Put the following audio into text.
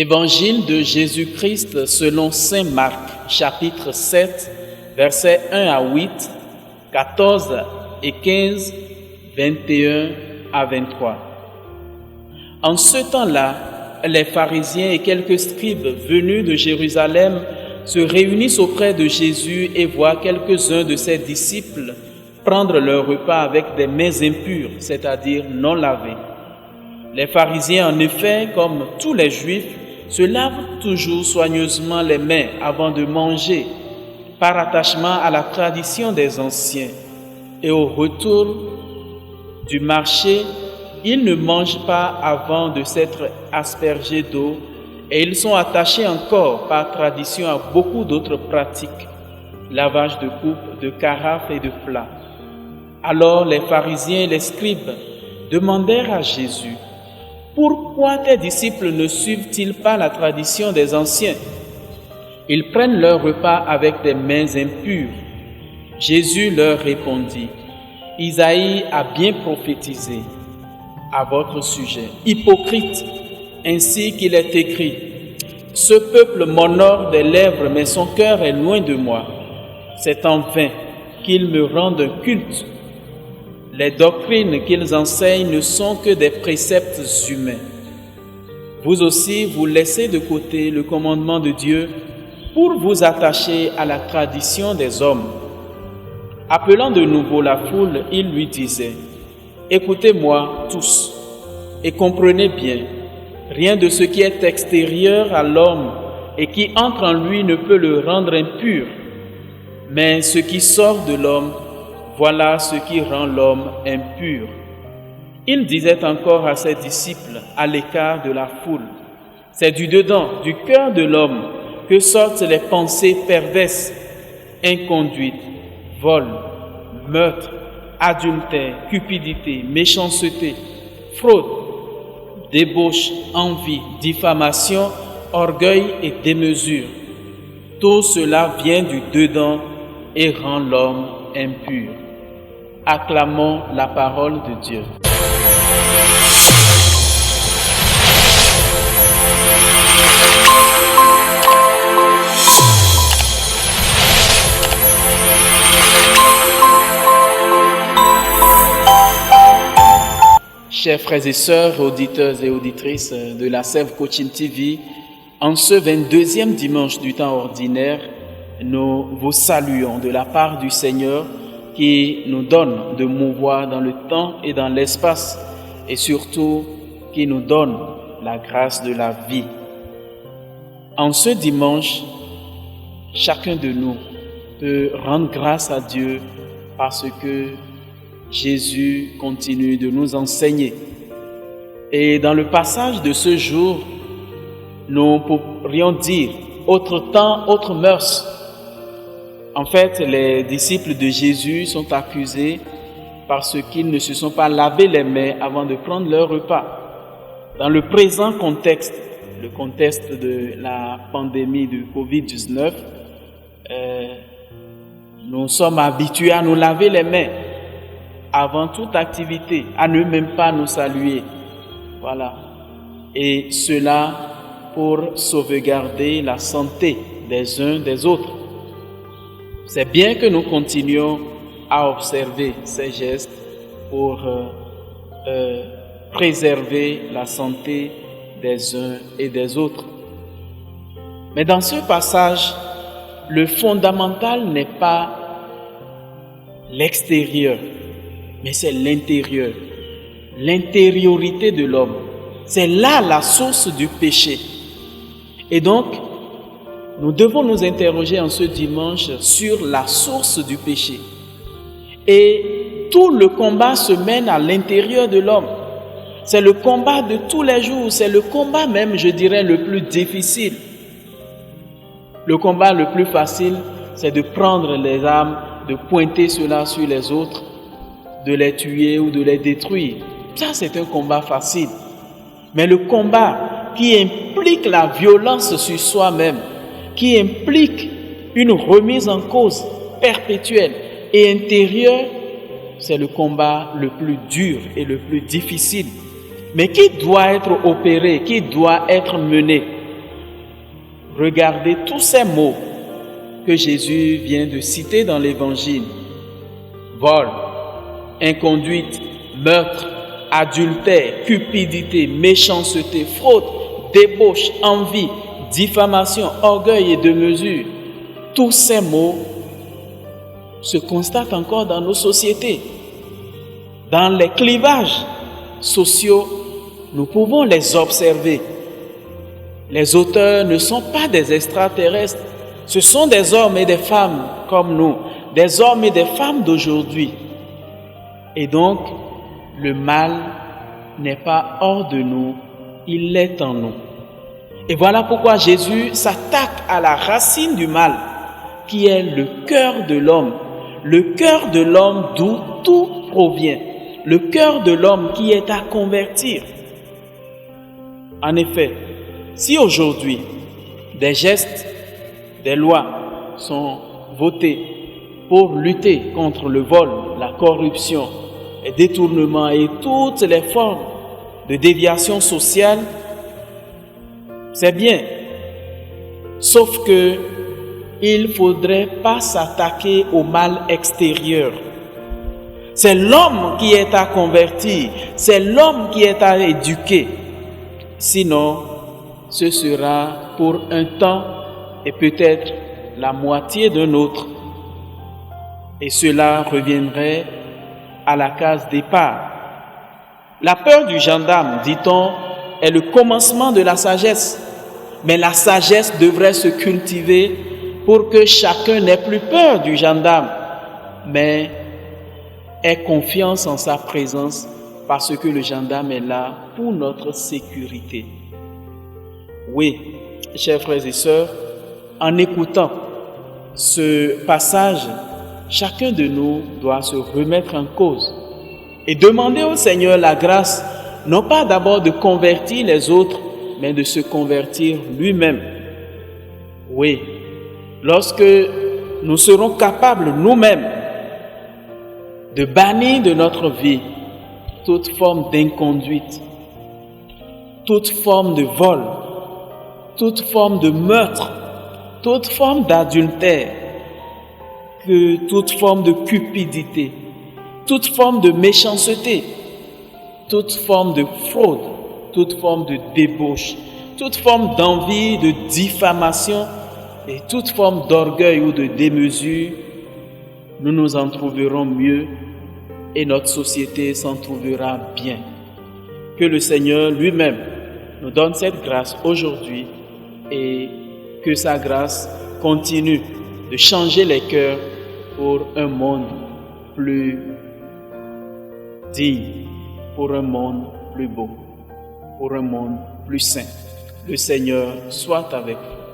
Évangile de Jésus-Christ selon saint Marc, chapitre 7, versets 1 à 8, 14 et 15, 21 à 23. En ce temps-là, les pharisiens et quelques scribes venus de Jérusalem se réunissent auprès de Jésus et voient quelques-uns de ses disciples prendre leur repas avec des mains impures, c'est-à-dire non lavées. Les pharisiens, en effet, comme tous les Juifs, se lavent toujours soigneusement les mains avant de manger, par attachement à la tradition des anciens. Et au retour du marché, ils ne mangent pas avant de s'être aspergés d'eau, et ils sont attachés encore par tradition à beaucoup d'autres pratiques, lavage de coupes, de carafes et de plats. Alors les pharisiens et les scribes demandèrent à Jésus: pourquoi tes disciples ne suivent-ils pas la tradition des anciens? Ils prennent leur repas avec des mains impures. Jésus leur répondit: Isaïe a bien prophétisé à votre sujet. Hypocrite, ainsi qu'il est écrit: ce peuple m'honore des lèvres, mais son cœur est loin de moi. C'est en vain qu'ils me rendent un culte. Les doctrines qu'ils enseignent ne sont que des préceptes humains. Vous aussi, vous laissez de côté le commandement de Dieu pour vous attacher à la tradition des hommes. Appelant de nouveau la foule, il lui disait: écoutez-moi tous et comprenez bien, rien de ce qui est extérieur à l'homme et qui entre en lui ne peut le rendre impur, mais ce qui sort de l'homme, voilà ce qui rend l'homme impur. Il disait encore à ses disciples, à l'écart de la foule: c'est du dedans, du cœur de l'homme, que sortent les pensées perverses, inconduites, vol, meurtre, adultère, cupidité, méchanceté, fraude, débauche, envie, diffamation, orgueil et démesure. Tout cela vient du dedans et rend l'homme impur. Acclamons la parole de Dieu. Chers frères et sœurs, auditeurs et auditrices de la Sève Coaching TV, en ce 22e dimanche du temps ordinaire, nous vous saluons de la part du Seigneur qui nous donne de mouvoir dans le temps et dans l'espace et surtout qui nous donne la grâce de la vie. En ce dimanche, chacun de nous peut rendre grâce à Dieu parce que Jésus continue de nous enseigner. Et dans le passage de ce jour, nous pourrions dire autre temps, autre mœurs. En fait, les disciples de Jésus sont accusés parce qu'ils ne se sont pas lavés les mains avant de prendre leur repas. Dans le présent contexte, le contexte de la pandémie de Covid-19, nous sommes habitués à nous laver les mains avant toute activité, à ne même pas nous saluer. Voilà. Et cela pour sauvegarder la santé des uns des autres. C'est bien que nous continuions à observer ces gestes pour préserver la santé des uns et des autres. Mais dans ce passage, le fondamental n'est pas l'extérieur, mais c'est l'intérieur, l'intériorité de l'homme. C'est là la source du péché. Et donc, nous devons nous interroger en ce dimanche sur la source du péché. Et tout le combat se mène à l'intérieur de l'homme. C'est le combat de tous les jours, c'est le combat même, je dirais, le plus difficile. Le combat le plus facile, c'est de prendre les armes, de pointer cela sur les autres, de les tuer ou de les détruire. Ça, c'est un combat facile. Mais le combat qui implique la violence sur soi-même, qui implique une remise en cause perpétuelle et intérieure, c'est le combat le plus dur et le plus difficile, mais qui doit être opéré, qui doit être mené regardez tous ces mots que Jésus vient de citer dans l'Évangile. Vol, inconduite, meurtre, adultère, cupidité, méchanceté, fraude, débauche, envie, diffamation, orgueil et démesure. Tous ces mots se constatent encore dans nos sociétés. Dans les clivages sociaux, nous pouvons les observer. Les auteurs ne sont pas des extraterrestres, ce sont des hommes et des femmes comme nous, des hommes et des femmes d'aujourd'hui. Et donc, le mal n'est pas hors de nous, il est en nous. Et voilà pourquoi Jésus s'attaque à la racine du mal, qui est le cœur de l'homme. Le cœur de l'homme d'où tout provient. Le cœur de l'homme qui est à convertir. En effet, si aujourd'hui des gestes, des lois sont votés pour lutter contre le vol, la corruption, les détournements et toutes les formes de déviation sociale, c'est bien. Sauf que il ne faudrait pas s'attaquer au mal extérieur. C'est l'homme qui est à convertir, c'est l'homme qui est à éduquer. Sinon, ce sera pour un temps et peut-être la moitié d'un autre. Et cela reviendrait à la case départ. La peur du gendarme, dit-on, est le commencement de la sagesse. Mais la sagesse devrait se cultiver pour que chacun n'ait plus peur du gendarme, mais ait confiance en sa présence parce que le gendarme est là pour notre sécurité. Oui, chers frères et sœurs, en écoutant ce passage, chacun de nous doit se remettre en cause et demander au Seigneur la grâce, non pas d'abord de convertir les autres, mais de se convertir lui-même. Oui, lorsque nous serons capables nous-mêmes de bannir de notre vie toute forme d'inconduite, toute forme de vol, toute forme de meurtre, toute forme d'adultère, toute forme de cupidité, toute forme de méchanceté, toute forme de fraude, toute forme de débauche, toute forme d'envie, de diffamation et toute forme d'orgueil ou de démesure, nous nous en trouverons mieux et notre société s'en trouvera bien. Que le Seigneur lui-même nous donne cette grâce aujourd'hui et que sa grâce continue de changer les cœurs pour un monde plus digne, pour un monde plus beau, pour un monde plus saint. Le Seigneur soit avec vous.